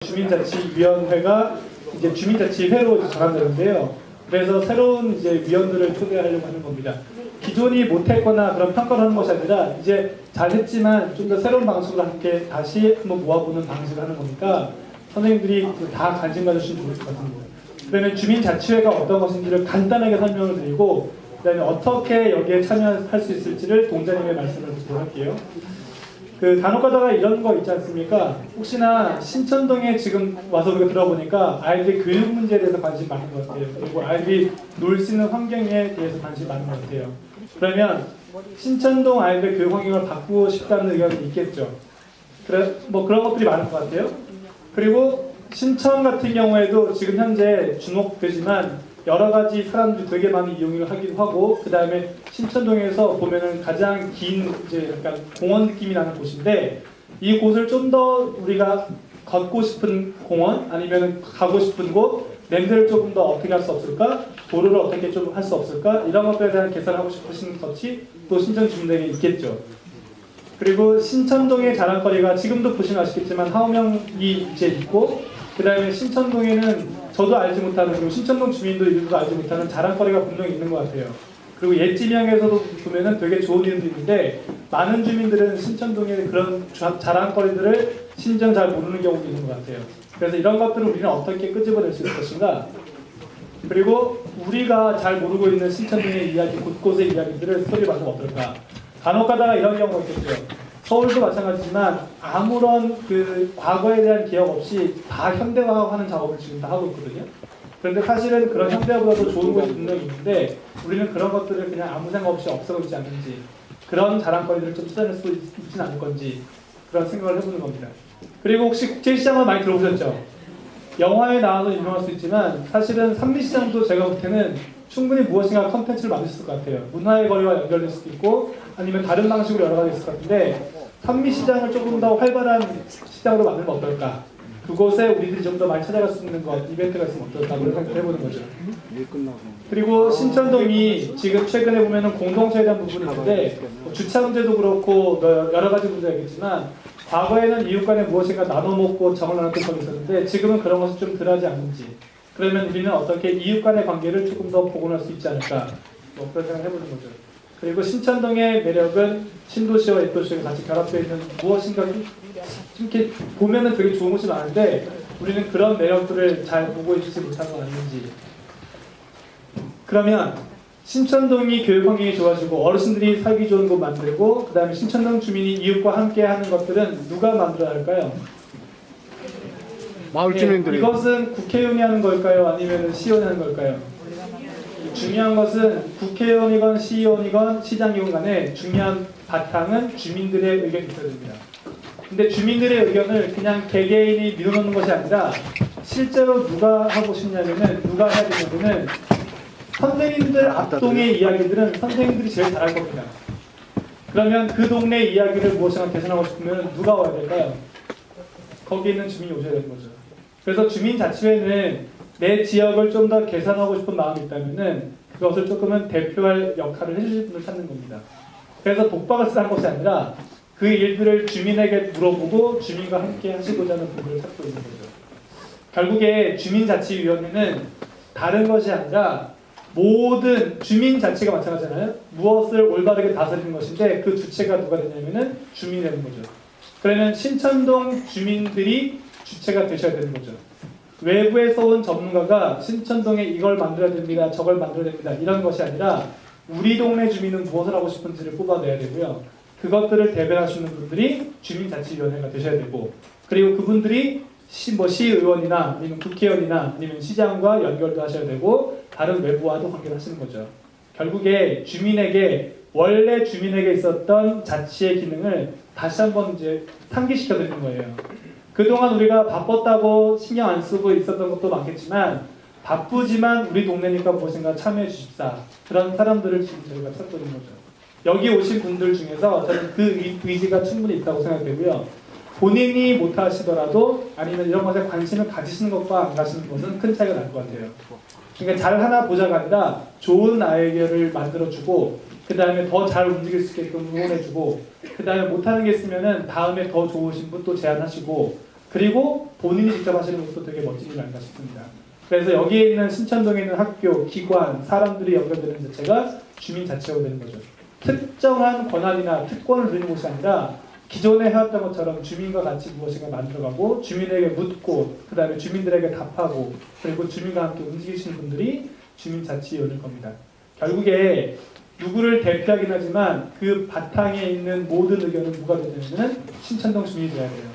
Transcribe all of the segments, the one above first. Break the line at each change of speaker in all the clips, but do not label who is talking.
주민자치위원회가 이제 주민자치회로 전환되는데요. 그래서 새로운 이제 위원들을 초대하려고 하는 겁니다. 기존이 못했거나 그런 평가를 하는 것이 아니라 이제 잘했지만 좀 더 새로운 방식으로 함께 다시 한번 모아보는 방식을 하는 거니까 선생님들이 다 관심 가져주시면 좋을 것 같습니다. 그러면 주민자치회가 어떤 것인지를 간단하게 설명을 드리고 그다음에 어떻게 여기에 참여할 수 있을지를 동자님의 말씀을 듣도록 할게요. 간혹가다가 이런 거 있지 않습니까? 혹시나 신천동에 지금 와서 우리가 들어보니까 아이들의 교육 문제에 대해서 관심이 많은 것 같아요. 그리고 아이들이 놀 수 있는 환경에 대해서 관심이 많은 것 같아요. 그러면 신천동 아이들 교육 환경을 바꾸고 싶다는 의견이 있겠죠. 그런 것들이 많은 것 같아요. 그리고 신천 같은 경우에도 지금 현재 주목되지만 여러 가지 사람들이 되게 많이 이용을 하기도 하고, 그 다음에 신천동에서 보면은 가장 긴 이제 약간 공원 느낌이 나는 곳인데, 이 곳을 좀 더 우리가 걷고 싶은 공원 아니면 가고 싶은 곳, 냄새를 조금 더 어떻게 할 수 없을까, 도로를 어떻게 좀 할 수 없을까, 이런 것들에 대한 개선하고 싶으신 것이 또 신천 주민에게 있겠죠. 그리고 신천동의 자랑거리가 지금도 보시면 아시겠지만 하우명이 이제 있고, 그 다음에 신천동에는 저도 알지 못하는, 그리고 신천동 주민도 일부도 알지 못하는 자랑거리가 분명히 있는 것 같아요. 그리고 옛 지명에서도 보면은 되게 좋은 이름도 있는데, 많은 주민들은 신천동의 그런 자랑거리들을 신정 잘 모르는 경우도 있는 것 같아요. 그래서 이런 것들을 우리는 어떻게 끄집어낼 수 있을 것인가. 그리고 우리가 잘 모르고 있는 신천동의 이야기, 곳곳의 이야기들을 스토리 만들면 어떨까. 간혹가다가 이런 경우가 있겠죠. 서울도 마찬가지지만 아무런 과거에 대한 기억 없이 다 현대화하는 작업을 지금 다 하고 있거든요. 그런데 사실은 그런 현대화보다도 좋은 것이 분명히 있는데, 우리는 그런 것들을 그냥 아무 생각 없이 없애고 있지 않는지, 그런 자랑거리들을 좀 찾아낼 수 있지는 않을 건지, 그런 생각을 해보는 겁니다. 그리고 혹시 국제시장을 많이 들어보셨죠? 영화에 나와서 유명할 수 있지만 사실은 산미시장도 제가 볼 때는 충분히 무엇인가 컨텐츠를 만들 수 있을 것 같아요. 문화의 거리와 연결될 수도 있고 아니면 다른 방식으로 여러 가지 있을 것 같은데, 산미시장을 조금 더 활발한 시장으로 만들면 어떨까? 그곳에 우리들이 좀 더 많이 찾아갈 수 있는 것, 이벤트가 있으면 어떨까? 그런 생각을 해보는 거죠. 그리고 신천동이 지금 최근에 보면은 공동체에 대한 부분이 있는데, 주차 문제도 그렇고 여러 가지 문제가 있겠지만, 과거에는 이웃 간에 무엇인가 나눠 먹고 정을 나눴던 적이 있었는데 지금은 그런 것이 좀 덜하지 않는지, 그러면 우리는 어떻게 이웃 간의 관계를 조금 더 복원할 수 있지 않을까, 그런 생각을 해보는 거죠. 그리고 신천동의 매력은 신도시와 옛도시가 같이 결합되어 있는 무엇인가 이렇게 보면은 되게 좋은 곳이 많은데 우리는 그런 매력들을 잘 보고 있지 못한 건 아닌지. 그러면 신천동이 교육 환경이 좋아지고 어르신들이 살기 좋은 곳 만들고, 그 다음에 신천동 주민이 이웃과 함께 하는 것들은 누가 만들어야 할까요?
마을 주민들이.
이것은 국회의원이 하는 걸까요? 아니면 시의원이 하는 걸까요? 중요한 것은 국회의원이건 시의원이건 시장이건 간에 중요한 바탕은 주민들의 의견이 있어야 됩니다. 근데 주민들의 의견을 그냥 개개인이 밀어넣는 것이 아니라 실제로 누가 하고 싶냐면은, 누가 해야 되냐면은 선생님들 앞동의 이야기들은 선생님들이 제일 잘할 겁니다. 그러면 그 동네 이야기를 무엇인가 개선하고 싶으면 누가 와야 될까요? 거기 있는 주민이 오셔야 되는 거죠. 그래서 주민자치회는 내 지역을 좀 더 개선하고 싶은 마음이 있다면은 그것을 조금은 대표할 역할을 해주실 분을 찾는 겁니다. 그래서 독박을 쓰는 것이 아니라 그 일들을 주민에게 물어보고 주민과 함께 하시고자 하는 부분을 찾고 있는 거죠. 결국에 주민자치위원회는 다른 것이 아니라 모든 주민자치가 마찬가지잖아요. 무엇을 올바르게 다스리는 것인데 그 주체가 누가 되냐면은 주민이 되는 거죠. 그러면 신천동 주민들이 주체가 되셔야 되는 거죠. 외부에서 온 전문가가 신천동에 이걸 만들어야 됩니다, 저걸 만들어야 됩니다, 이런 것이 아니라 우리 동네 주민은 무엇을 하고 싶은지를 뽑아내야 되고요. 그것들을 대변하시는 분들이 주민자치위원회가 되셔야 되고, 그리고 그분들이 시의원이나 아니면 국회의원이나 아니면 시장과 연결도 하셔야 되고 다른 외부와도 관계를 하시는 거죠. 결국에 원래 주민에게 있었던 자치의 기능을 다시 한번 이제 상기시켜 드리는 거예요. 그동안 우리가 바빴다고 신경 안 쓰고 있었던 것도 많겠지만, 바쁘지만 우리 동네니까 무엇인가 참여해 주십사, 그런 사람들을 지금 저희가 찾고 있는 거죠. 여기 오신 분들 중에서 저는 그 의지가 충분히 있다고 생각되고요. 본인이 못하시더라도 아니면 이런 것에 관심을 가지시는 것과 안 가시는 것은 큰 차이가 날 것 같아요. 그러니까 잘 하나 보자가 아니라 좋은 아이디어를 만들어주고, 그 다음에 더 잘 움직일 수 있게끔 응원해주고, 그 다음에 못하는 게 있으면은 다음에 더 좋으신 분 또 제안하시고, 그리고 본인이 직접 하시는 것도 되게 멋진 일이 아닌가 싶습니다. 그래서 여기에 있는 신천동에 있는 학교, 기관, 사람들이 연결되는 자체가 주민자치가 되는 거죠. 특정한 권한이나 특권을 누리는 곳이 아니라 기존에 해왔던 것처럼 주민과 같이 무엇인가 만들어가고 주민에게 묻고 그 다음에 주민들에게 답하고 그리고 주민과 함께 움직이시는 분들이 주민자치위원일 겁니다. 결국에 누구를 대표하긴 하지만 그 바탕에 있는 모든 의견은 누가 되냐면 신천동 주민이 돼야 돼요.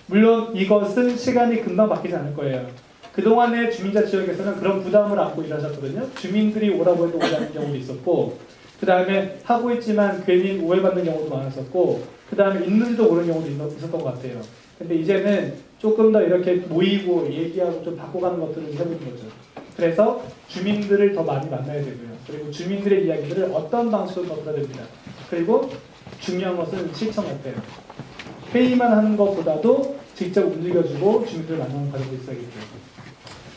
물론 이것은 시간이 금방 바뀌지 않을 거예요. 그동안의 주민자치역에서는 그런 부담을 안고 일하셨거든요. 주민들이 오라고 해도 오지 않는 경우도 있었고 그 다음에 하고 있지만 괜히 오해받는 경우도 많았었고 그 다음에 있는지도 모르는 경우도 있었던 것 같아요. 근데 이제는 조금 더 이렇게 모이고 얘기하고 좀 바꿔가는 것들을 해보는 거죠. 그래서 주민들을 더 많이 만나야 되고요. 그리고 주민들의 이야기들을 어떤 방식으로 더 들어야 됩니다. 그리고 중요한 것은 실천 같아요. 회의만 하는 것보다도 직접 움직여주고 주민들을 만나는 과정도 있어야겠죠.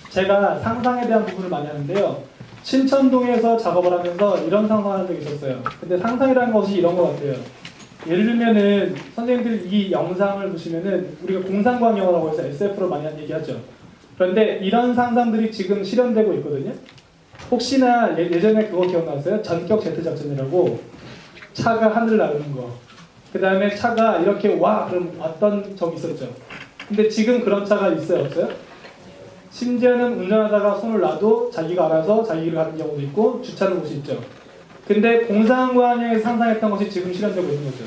제가 상상에 대한 부분을 많이 하는데요. 신천동에서 작업을 하면서 이런 상상을 한 적이 있었어요. 근데 상상이라는 것이 이런 것 같아요. 예를 들면은 선생님들이 이 영상을 보시면은 우리가 공상광역이라고 해서 SF로 많이 얘기하죠. 그런데 이런 상상들이 지금 실현되고 있거든요. 혹시나 예전에 그거 기억나세요? 전격 제트 작전이라고 차가 하늘 나르는 거. 그 다음에 차가 이렇게 와 그럼 왔던 적이 있었죠. 근데 지금 그런 차가 있어요, 없어요? 심지어는 운전하다가 손을 놔도 자기가 알아서 자기 길을 가는 경우도 있고 주차하는 곳이 있죠. 근데 공상과학에서 상상했던 것이 지금 실현되고 있는 거죠.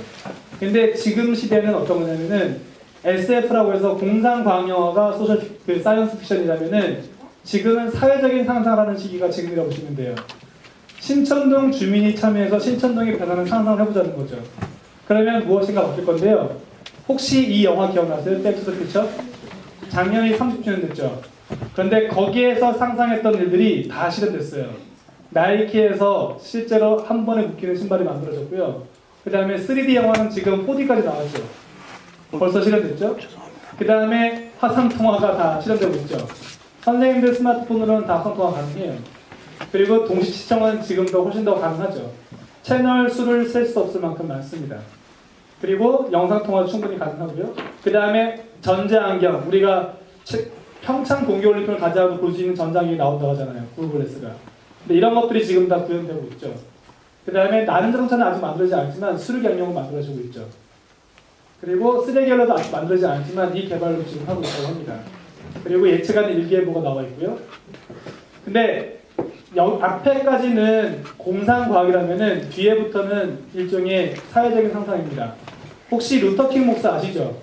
근데 지금 시대는 어떤 거냐면은 SF라고 해서 공상과학영화가 소셜 사이언스 픽션이라면은 지금은 사회적인 상상을 하는 시기가 지금이라고 보시면 돼요. 신천동 주민이 참여해서 신천동이 변하는 상상을 해보자는 거죠. 그러면 무엇인가 바뀔 건데요. 혹시 이 영화 기억나세요? 백투더 퓨처? 작년이 30주년 됐죠. 그런데 거기에서 상상했던 일들이 다 실현됐어요. 나이키에서 실제로 한 번에 묶이는 신발이 만들어졌고요. 그 다음에 3D 영화는 지금 4D까지 나왔죠. 벌써 실현됐죠. 그 다음에 화상통화가 다 실현되고 있죠. 선생님들 스마트폰으로는 다 화상통화 가능해요. 그리고 동시 시청은 지금도 훨씬 더 가능하죠. 채널 수를 셀 수 없을 만큼 많습니다. 그리고 영상통화도 충분히 가능하고요. 그 다음에 전자안경, 우리가 평창 동계올림픽을 가져가고 볼 수 있는 전자안경이 나온다고 하잖아요. 구글글래스가. 근데 이런 것들이 지금 다 구현되고 있죠. 그 다음에 나는 자동차는 아직 만들어지지 않지만 수륙 양용은 만들어지고 있죠. 그리고 쓰레기 연료도 아직 만들어지지 않지만 이 개발도 지금 하고 있다고 합니다. 그리고 예측하는 일기예보가 나와 있고요. 근데 앞에까지는 공상과학이라면은 뒤에부터는 일종의 사회적인 상상입니다. 혹시 루터킹 목사 아시죠?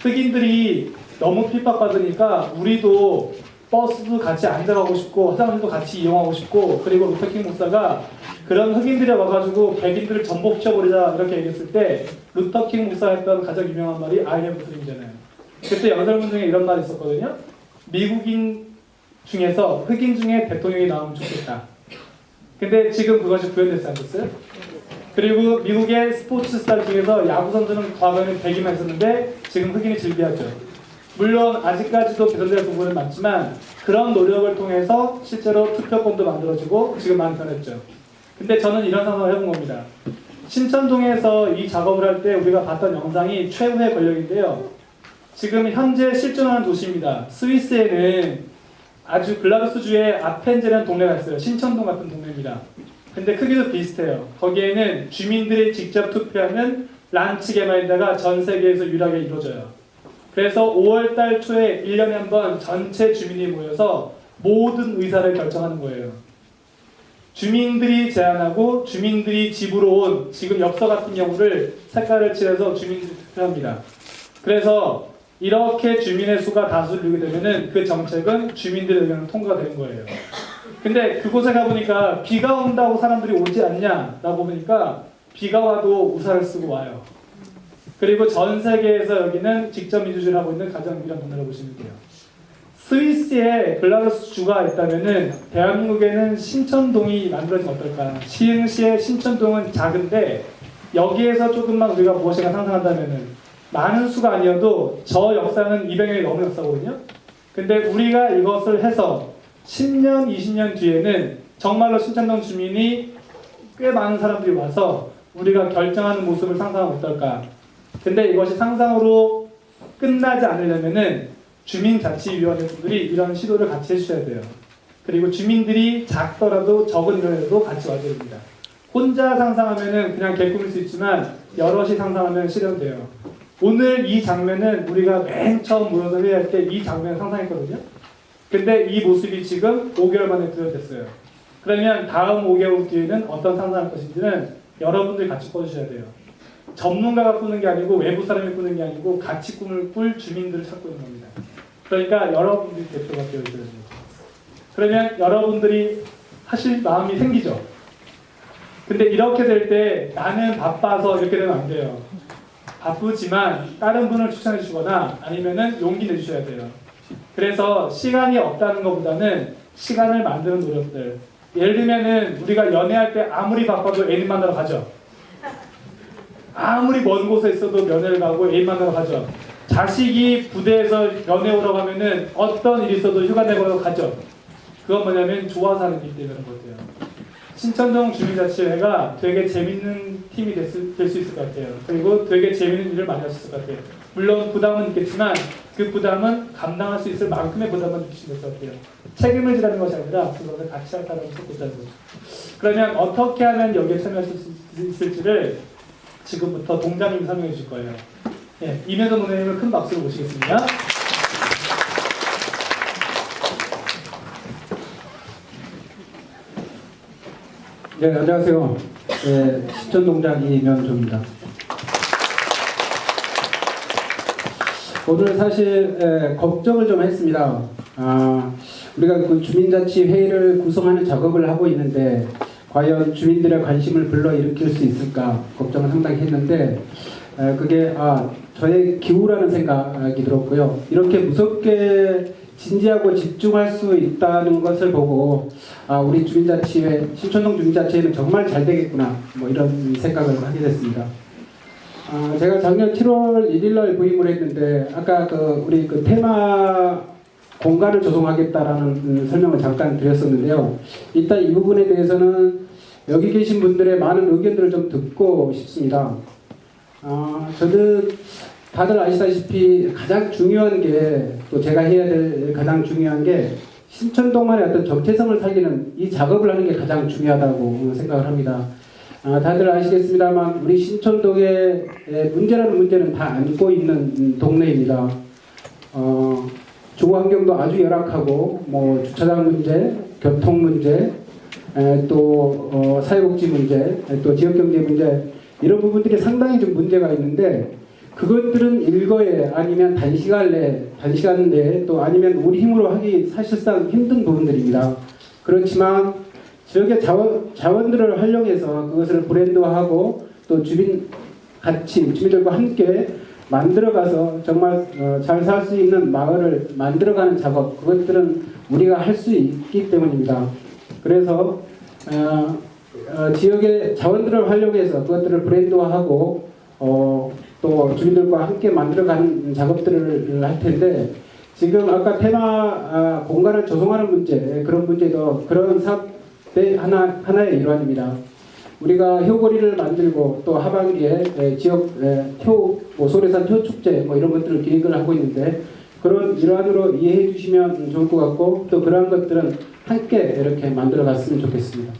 흑인들이 너무 핍박받으니까 우리도 버스도 같이 앉아가고 싶고 화장실도 같이 이용하고 싶고 그리고 루터킹 목사가 그런 흑인들이 와가지고 백인들을 전복시켜버리자 이렇게 얘기했을 때 루터킹 목사가 했던 가장 유명한 말이 I have dream이잖아요. 그때 영설문 중에 이런 말이 있었거든요. 미국인 중에서 흑인 중에 대통령이 나오면 좋겠다. 근데 지금 그것이 구현됐지 않겠어요? 그리고 미국의 스포츠 스타 중에서 야구 선수는 과거에는 백인만 있었는데 지금 흑인이 즐비하죠. 물론 아직까지도 개선될 부분은 많지만 그런 노력을 통해서 실제로 투표권도 만들어지고 지금 많이 변했죠. 근데 저는 이런 상상을 해본 겁니다. 신천동에서 이 작업을 할 때 우리가 봤던 영상이 최후의 권력인데요. 지금 현재 실존하는 도시입니다. 스위스에는 아주 글라우스주의 아펜제라는 동네가 있어요. 신천동 같은 동네입니다. 근데 크기도 비슷해요. 거기에는 주민들이 직접 투표하는 란치 개발인다가 전 세계에서 유일하게 이루어져요. 그래서 5월달 초에 1년에 한 번 전체 주민이 모여서 모든 의사를 결정하는 거예요. 주민들이 제안하고 주민들이 집으로 온 지금 엽서 같은 경우를 색깔을 칠해서 주민들이 투표합니다. 그래서 이렇게 주민의 수가 다수를 이루게 되면은 그 정책은 주민들의 의견으로 통과되는 거예요. 근데 그곳에 가보니까 비가 온다고 사람들이 오지 않냐라고 보니까 비가 와도 우산을 쓰고 와요. 그리고 전 세계에서 여기는 직접 민주주의를 하고 있는 가장 유일한 동네라고 보시면 돼요. 스위스에 글라우스주가 있다면은 대한민국에는 신천동이 만들어지면 어떨까? 시흥시의 신천동은 작은데 여기에서 조금만 우리가 무엇인가 상상한다면은 많은 수가 아니어도 저 역사는 200년이 넘는 역사거든요. 근데 우리가 이것을 해서 10년, 20년 뒤에는 정말로 신천동 주민이 꽤 많은 사람들이 와서 우리가 결정하는 모습을 상상하면 어떨까? 근데 이것이 상상으로 끝나지 않으려면은 주민자치위원회 분들이 이런 시도를 같이 해주셔야 돼요. 그리고 주민들이 작더라도 적은 인원에도 같이 와줘야 됩니다. 혼자 상상하면은 그냥 개꿈일 수 있지만 여럿이 상상하면 실현돼요. 오늘 이 장면은 우리가 맨 처음 모여서 회의할 때 이 장면을 상상했거든요. 근데 이 모습이 지금 5개월 만에 구현됐어요. 그러면 다음 5개월 뒤에는 어떤 상상할 것인지는 여러분들이 같이 꿔주셔야 돼요. 전문가가 꾸는 게 아니고 외부 사람이 꾸는 게 아니고 같이 꿈을 꿀 주민들을 찾고 있는 겁니다. 그러니까 여러분들이 대표가 되어 있어야 됩니다. 그러면 여러분들이 하실 마음이 생기죠. 근데 이렇게 될 때 나는 바빠서 이렇게 되면 안 돼요. 바쁘지만 다른 분을 추천해 주거나 아니면은 용기 내주셔야 돼요. 그래서 시간이 없다는 것보다는 시간을 만드는 노력들. 예를 들면은 우리가 연애할 때 아무리 바빠도 애인 만나러 가죠. 아무리 먼 곳에 있어도 면회를 가고 애인 만나러 가죠. 자식이 부대에서 면회 오러 가면은 어떤 일이 있어도 휴가 내고 가죠. 그건 뭐냐면 좋아서 하는 일 때문에 그런 거예요. 신천동 주민자치회가 되게 재밌는 팀이 될 수 있을 것 같아요. 그리고 되게 재밌는 일을 많이 할 수 있을 것 같아요. 물론 부담은 있겠지만 그 부담은 감당할 수 있을 만큼의 부담을 느끼시면 될 것 같아요. 책임을 지라는 것이 아니라 그것을 같이 할 사람을 찾고자는 거죠. 그러면 어떻게 하면 여기에 참여할 수 있을지를 지금부터 동장님이 설명해 주실 거예요. 네, 임혜선 원장님을 큰 박수로 모시겠습니다.
네, 안녕하세요. 네, 신천동장 이면조입니다. 오늘 사실 걱정을 좀 했습니다. 우리가 그 주민자치회의를 구성하는 작업을 하고 있는데 과연 주민들의 관심을 불러일으킬 수 있을까 걱정을 상당히 했는데 그게 저의 기우라는 생각이 들었고요. 이렇게 무섭게 진지하고 집중할 수 있다는 것을 보고 우리 주민자치회, 신천동 주민자치회는 정말 잘 되겠구나 뭐 이런 생각을 하게 됐습니다. 제가 작년 7월 1일 날 부임을 했는데 아까 우리 테마 공간을 조성하겠다라는 설명을 잠깐 드렸었는데요. 일단 이 부분에 대해서는 여기 계신 분들의 많은 의견들을 좀 듣고 싶습니다. 저는 다들 아시다시피 가장 중요한 게 또 제가 해야 될 가장 중요한 게 신천동만의 어떤 정체성을 살리는 이 작업을 하는 게 가장 중요하다고 생각을 합니다. 다들 아시겠습니다만 우리 신천동의 문제라는 문제는 다 안고 있는 동네입니다. 주거 환경도 아주 열악하고 뭐 주차장 문제, 교통 문제, 또 사회복지 문제, 또 지역경제 문제 이런 부분들이 상당히 좀 문제가 있는데 그것들은 일거에 아니면 단시간 내에 또 아니면 우리 힘으로 하기 사실상 힘든 부분들입니다. 그렇지만 지역의 자원들을 활용해서 그것을 브랜드화하고 또 주민들과 함께 만들어가서 정말 잘 살 수 있는 마을을 만들어가는 작업 그것들은 우리가 할 수 있기 때문입니다. 그래서 지역의 자원들을 활용해서 그것들을 브랜드화하고 또 주민들과 함께 만들어가는 작업들을 할 텐데 지금 아까 테마 공간을 조성하는 문제 그런 문제도 그런 사업의 하나의 일환입니다. 우리가 효고리를 만들고 또 하반기에 지역 소래산 효축제 뭐 이런 것들을 기획을 하고 있는데 그런 일환으로 이해해 주시면 좋을 것 같고 또 그러한 것들은 함께 이렇게 만들어 갔으면 좋겠습니다.